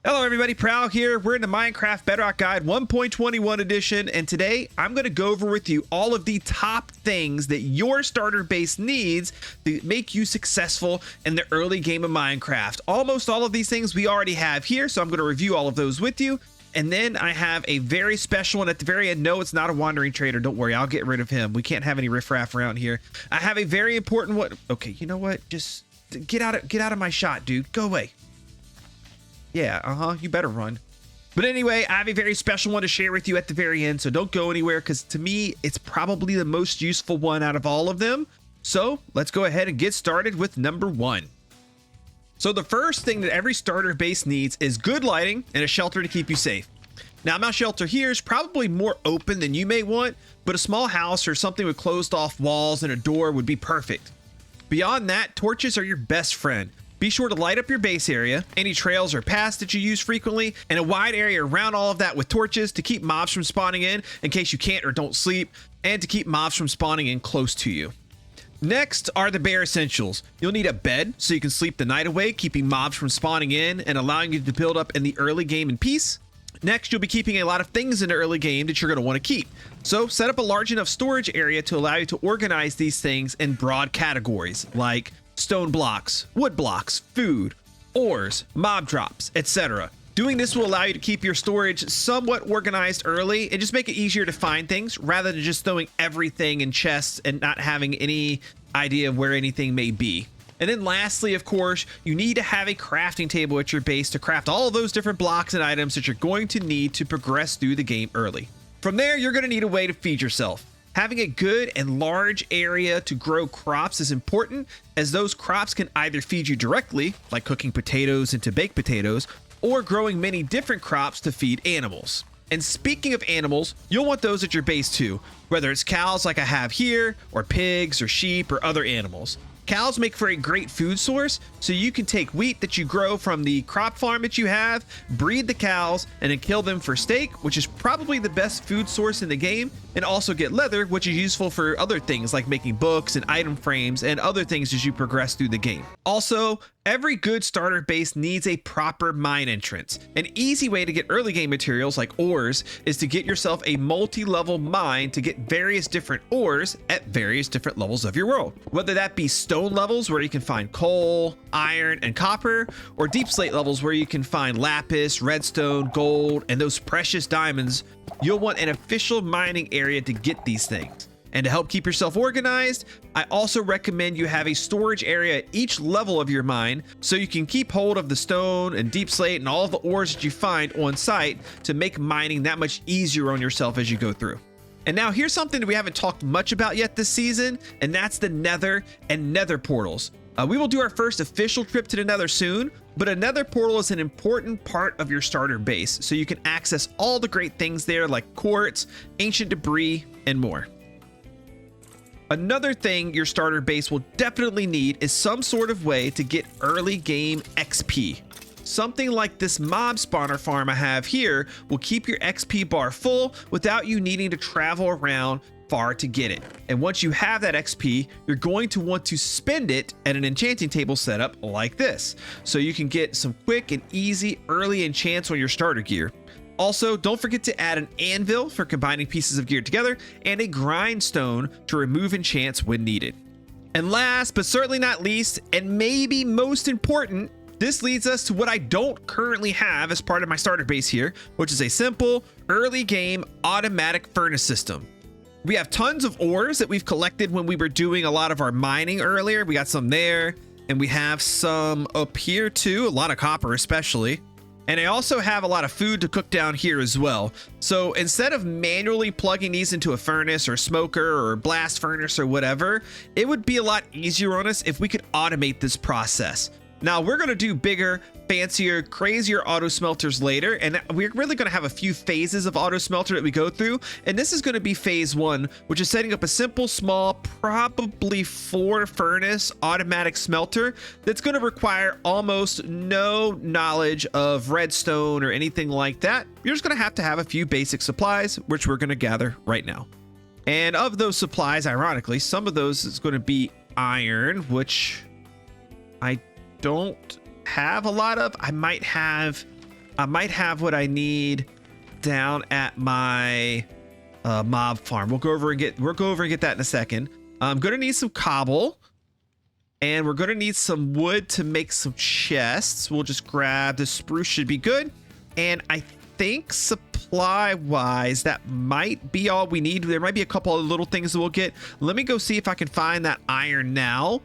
Hello everybody, Prowl here. We're in the Minecraft Bedrock Guide 1.21 edition, and today I'm going to go over with you all of the top things that your starter base needs to make you successful in the early game of Minecraft. Almost all of these things we already have here, so I'm going to review all of those with you. And then I have a very special one at the very end. No, it's not a wandering trader. Don't worry, I'll get rid of him. We can't have any riffraff around here. I have a very important one. Okay, you know what? Just get out of my shot, dude. Go away. Yeah, you better run. But anyway, I have a very special one to share with you at the very end, so don't go anywhere, because to me, it's probably the most useful one out of all of them. So let's go ahead and get started with number one. So the first thing that every starter base needs is good lighting and a shelter to keep you safe. Now, my shelter here is probably more open than you may want, but a small house or something with closed off walls and a door would be perfect. Beyond that, torches are your best friend. Be sure to light up your base area, any trails or paths that you use frequently, and a wide area around all of that with torches to keep mobs from spawning in case you can't or don't sleep, and to keep mobs from spawning in close to you. Next are the bare essentials. You'll need a bed so you can sleep the night away, keeping mobs from spawning in and allowing you to build up in the early game in peace. Next, you'll be keeping a lot of things in the early game that you're going to want to keep. So set up a large enough storage area to allow you to organize these things in broad categories like stone blocks, wood blocks, food, ores, mob drops, etc. Doing this will allow you to keep your storage somewhat organized early and just make it easier to find things rather than just throwing everything in chests and not having any idea of where anything may be. And then lastly, of course, you need to have a crafting table at your base to craft all of those different blocks and items that you're going to need to progress through the game early. From there, you're going to need a way to feed yourself. Having a good and large area to grow crops is important, as those crops can either feed you directly, like cooking potatoes into baked potatoes, or growing many different crops to feed animals. And speaking of animals, you'll want those at your base too, whether it's cows like I have here, or pigs or sheep or other animals. Cows make for a great food source, so you can take wheat that you grow from the crop farm that you have, breed the cows, and then kill them for steak, which is probably the best food source in the game, and also get leather, which is useful for other things like making books and item frames and other things as you progress through the game. Also, every good starter base needs a proper mine entrance. An easy way to get early game materials like ores is to get yourself a multi-level mine to get various different ores at various different levels of your world. Whether that be stone levels where you can find coal, iron, and copper, or deep slate levels where you can find lapis, redstone, gold, and those precious diamonds, you'll want an official mining area to get these things. And to help keep yourself organized, I also recommend you have a storage area at each level of your mine so you can keep hold of the stone and deep slate and all of the ores that you find on site to make mining that much easier on yourself as you go through. And now here's something that we haven't talked much about yet this season, and that's the Nether and Nether portals. We will do our first official trip to the Nether soon, but a Nether portal is an important part of your starter base, so you can access all the great things there like quartz, ancient debris, and more. Another thing your starter base will definitely need is some sort of way to get early game XP. Something like this mob spawner farm I have here will keep your XP bar full without you needing to travel around far to get it. And once you have that XP, you're going to want to spend it at an enchanting table setup like this, so you can get some quick and easy early enchants on your starter gear. Also, don't forget to add an anvil for combining pieces of gear together and a grindstone to remove enchants when needed. And last but certainly not least, and maybe most important, this leads us to what I don't currently have as part of my starter base here, which is a simple early game automatic furnace system. We have tons of ores that we've collected when we were doing a lot of our mining earlier. We got some there, and we have some up here too, a lot of copper especially. And I also have a lot of food to cook down here as well. So instead of manually plugging these into a furnace or smoker or blast furnace or whatever, it would be a lot easier on us if we could automate this process. Now we're going to do bigger, fancier, crazier auto smelters later, and we're really going to have a few phases of auto smelter that we go through, and this is going to be phase one, which is setting up a simple, small, probably 4 furnace automatic smelter that's going to require almost no knowledge of redstone or anything like that. You're just going to have a few basic supplies, which we're going to gather right now. And of those supplies, ironically, some of those is going to be iron, which I don't have a lot of. I might have I might have what I need down at my mob farm. We'll go over and get that in a second. I'm gonna need some cobble, and we're gonna need some wood to make some chests. We'll just grab the spruce, should be good. And I think supply wise, that might be all we need. There might be a couple of little things that we'll get. Let me go see if I can find that iron now,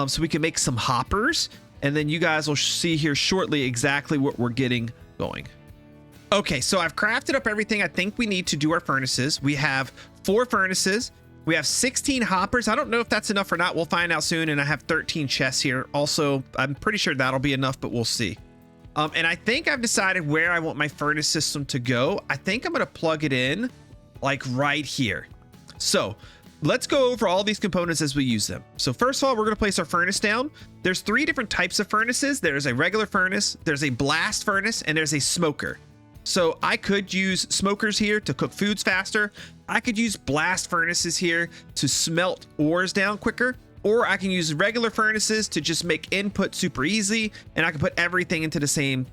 so we can make some hoppers, and then you guys will see here shortly exactly what we're getting going. Okay, so I've crafted up everything I think we need to do our furnaces. We have 4 furnaces. We have 16 hoppers. I don't know if that's enough or not. We'll find out soon. And I have 13 chests here. Also, I'm pretty sure that'll be enough, but we'll see. And I think I've decided where I want my furnace system to go. I think I'm going to plug it in like right here. So let's go over all these components as we use them. So first of all, we're going to place our furnace down. There's 3 different types of furnaces. There's a regular furnace, there's a blast furnace, and there's a smoker. So I could use smokers here to cook foods faster. I could use blast furnaces here to smelt ores down quicker, or I can use regular furnaces to just make input super easy, and I can put everything into the same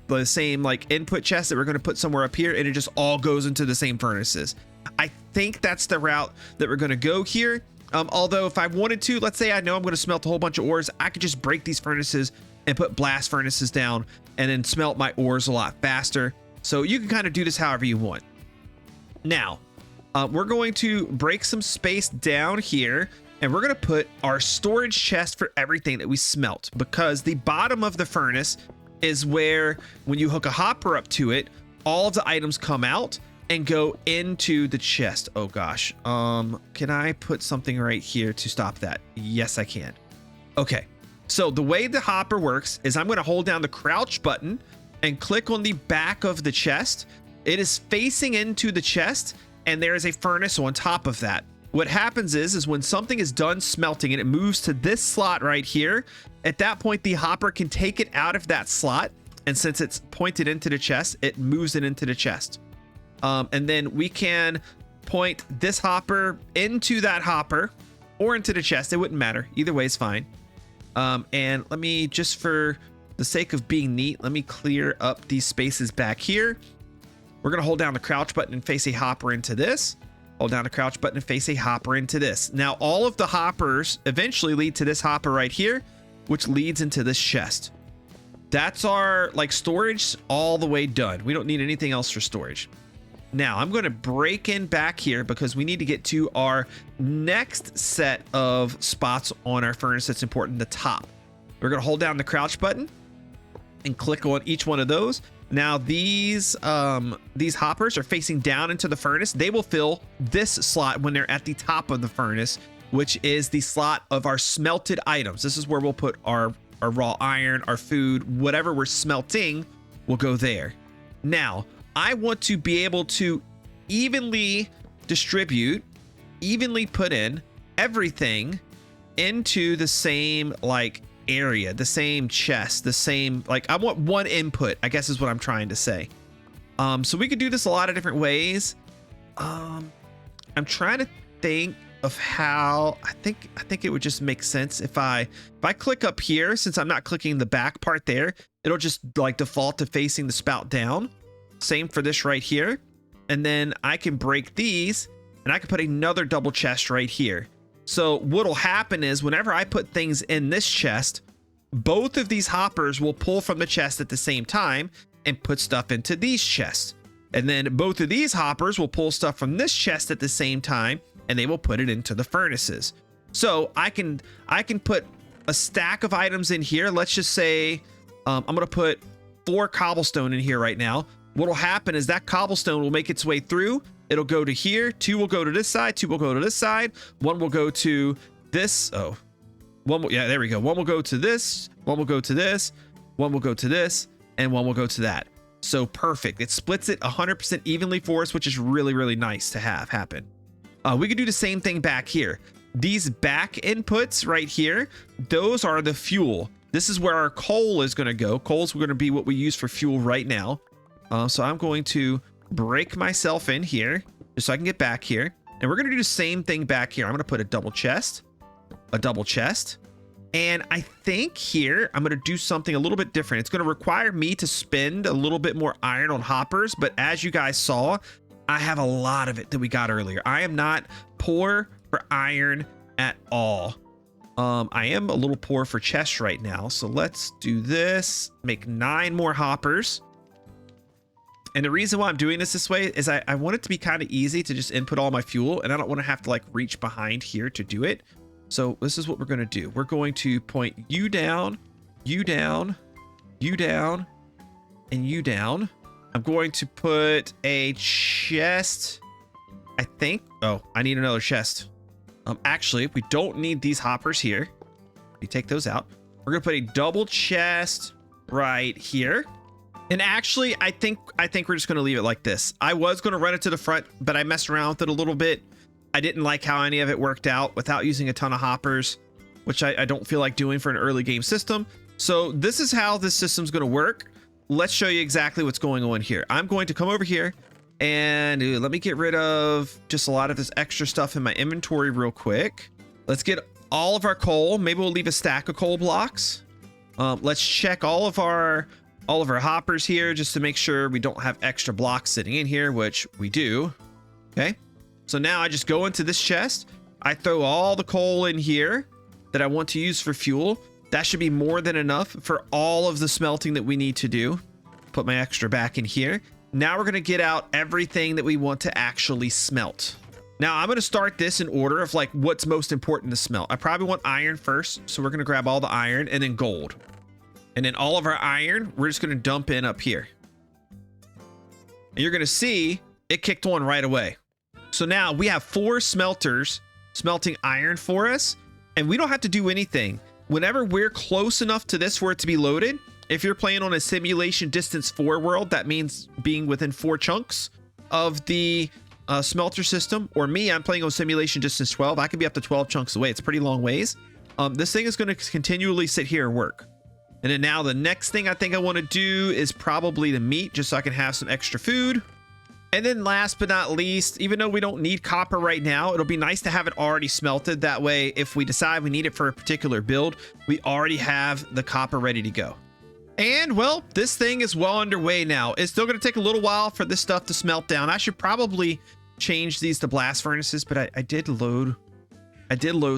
like input chest that we're going to put somewhere up here, and it just all goes into the same furnaces. I think that's the route that we're going to go here. Although if I wanted to, let's say I know I'm going to smelt a whole bunch of ores, I could just break these furnaces and put blast furnaces down and then smelt my ores a lot faster. So you can kind of do this however you want. Now, we're going to break some space down here, and we're going to put our storage chest for everything that we smelt, because the bottom of the furnace is where, when you hook a hopper up to it, all of the items come out and go into the chest. Oh gosh. Can I put something right here to stop that? Yes, I can. Okay. So the way the hopper works is I'm going to hold down the crouch button and click on the back of the chest. It is facing into the chest, and there is a furnace on top of that. What happens is when something is done smelting and it moves to this slot right here, at that point the hopper can take it out of that slot, and since it's pointed into the chest, it moves it into the chest. And then we can point this hopper into that hopper or into the chest. It wouldn't matter. Either way is fine. And let me, just for the sake of being neat, let me clear up these spaces back here. We're going to hold down the crouch button and face a hopper into this. Hold down the crouch button and face a hopper into this. Now, all of the hoppers eventually lead to this hopper right here, which leads into this chest. That's our storage all the way done. We don't need anything else for storage. Now, I'm going to break in back here because we need to get to our next set of spots on our furnace that's important, the top. We're going to hold down the crouch button and click on each one of those. Now, these hoppers are facing down into the furnace. They will fill this slot when they're at the top of the furnace, which is the slot of our smelted items. This is where we'll put our raw iron, our food, whatever we're smelting will go there. Now, I want to be able to evenly distribute, evenly put in everything into the same area, the same chest, the same, I want one input, I guess is what I'm trying to say. So we could do this a lot of different ways. I'm trying to think of how I think it would just make sense if I click up here. Since I'm not clicking the back part there, it'll just default to facing the spout down. Same for this right here. And then I can break these and I can put another double chest right here. So what'll happen is whenever I put things in this chest, both of these hoppers will pull from the chest at the same time and put stuff into these chests. And then both of these hoppers will pull stuff from this chest at the same time, and they will put it into the furnaces. So I can put a stack of items in here. Let's just say I'm going to put 4 cobblestone in here right now. What will happen is that cobblestone will make its way through. It'll go to here. 2 will go to this side. 2 will go to this side. 1 will go to this. Oh, yeah, there we go. 1 will go to this. 1 will go to this. 1 will go to this. And 1 will go to that. So perfect. It splits it 100% evenly for us, which is really, really nice to have happen. We could do the same thing back here. These back inputs right here, those are the fuel. This is where our coal is going to go. Coal's going to be what we use for fuel right now. So I'm going to break myself in here just so I can get back here. And we're going to do the same thing back here. I'm going to put a double chest, And I think here I'm going to do something a little bit different. It's going to require me to spend a little bit more iron on hoppers, but as you guys saw, I have a lot of it that we got earlier. I am not poor for iron at all. I am a little poor for chests right now, so let's do this. Make 9 more hoppers. And the reason why I'm doing this way is I want it to be kind of easy to just input all my fuel, and I don't want to have to like reach behind here to do it. So this is what we're going to do. We're going to point you down, you down, you down, and you down. I'm going to put a chest, I think. Oh, I need another chest. Actually, we don't need these hoppers here. You take those out. We're going to put a double chest right here. And actually, I think we're just going to leave it like this. I was going to run it to the front, but I messed around with it a little bit. I didn't like how any of it worked out without using a ton of hoppers, which I don't feel like doing for an early game system. So this is how this system's going to work. Let's show you exactly what's going on here. I'm going to come over here and let me get rid of just a lot of this extra stuff in my inventory real quick. Let's get all of our coal. Maybe we'll leave a stack of coal blocks. Let's check all of our hoppers here just to make sure we don't have extra blocks sitting in here, which we do. Okay. So now I just go into this chest. I throw all the coal in here that I want to use for fuel. That should be more than enough for all of the smelting that we need to do. Put my extra back in here. Now we're going to get out everything that we want to actually smelt. Now I'm going to start this in order of like what's most important to smelt. I probably want iron first. So we're going to grab all the iron and then gold. And then all of our iron, we're just going to dump in up here. And you're going to see it kicked on right away. So now we have 4 smelters smelting iron for us, and we don't have to do anything. Whenever we're close enough to this for it to be loaded, if you're playing on a simulation distance 4 world, that means being within 4 chunks of the smelter system. Or me, I'm playing on simulation distance 12. I can be up to 12 chunks away. It's pretty long ways. This thing is going to continually sit here and work. And then now the next thing I think I want to do is probably the meat, just so I can have some extra food. And then last but not least, even though we don't need copper right now, it'll be nice to have it already smelted. That way, if we decide we need it for a particular build, we already have the copper ready to go. And well, this thing is well underway now. It's still going to take a little while for this stuff to smelt down. I should probably change these to blast furnaces, but I did load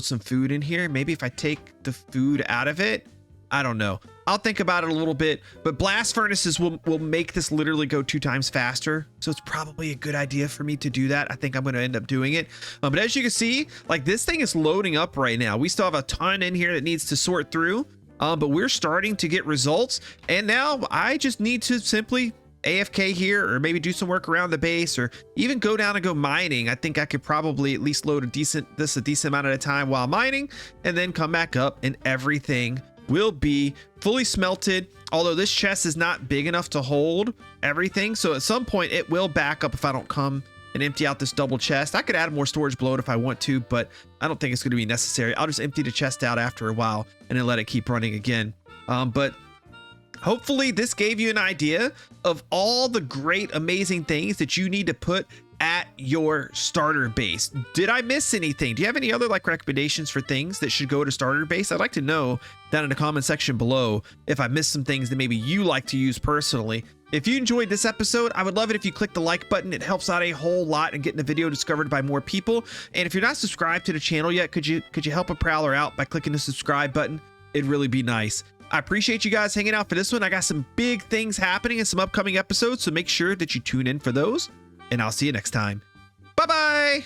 some food in here. Maybe if I take the food out of it, I don't know. I'll think about it a little bit, but blast furnaces will make this literally go 2 times faster. So it's probably a good idea for me to do that. I think I'm going to end up doing it. But as you can see, like this thing is loading up right now. We still have a ton in here that needs to sort through, but we're starting to get results. And now I just need to simply AFK here, or maybe do some work around the base, or even go down and go mining. I think I could probably at least load a decent amount at a time while mining, and then come back up and everything will be fully smelted. Although this chest is not big enough to hold everything, so at some point it will back up if I don't come and empty out this double chest. I could add more storage below it if I want to, but I don't think it's going to be necessary. I'll just empty the chest out after a while and then let it keep running again. But hopefully this gave you an idea of all the great, amazing things that you need to put at your starter base. Did I miss anything? Do you have any other like recommendations for things that should go to starter base? I'd like to know down in the comment section below if I missed some things that maybe you like to use personally. If you enjoyed this episode, I would love it if you click the like button. It helps out a whole lot in getting the video discovered by more people. And if you're not subscribed to the channel yet, could you help a prowler out by clicking the subscribe button? It'd really be nice. I appreciate you guys hanging out for this one. I got some big things happening in some upcoming episodes, so make sure that you tune in for those. And I'll see you next time. Bye-bye.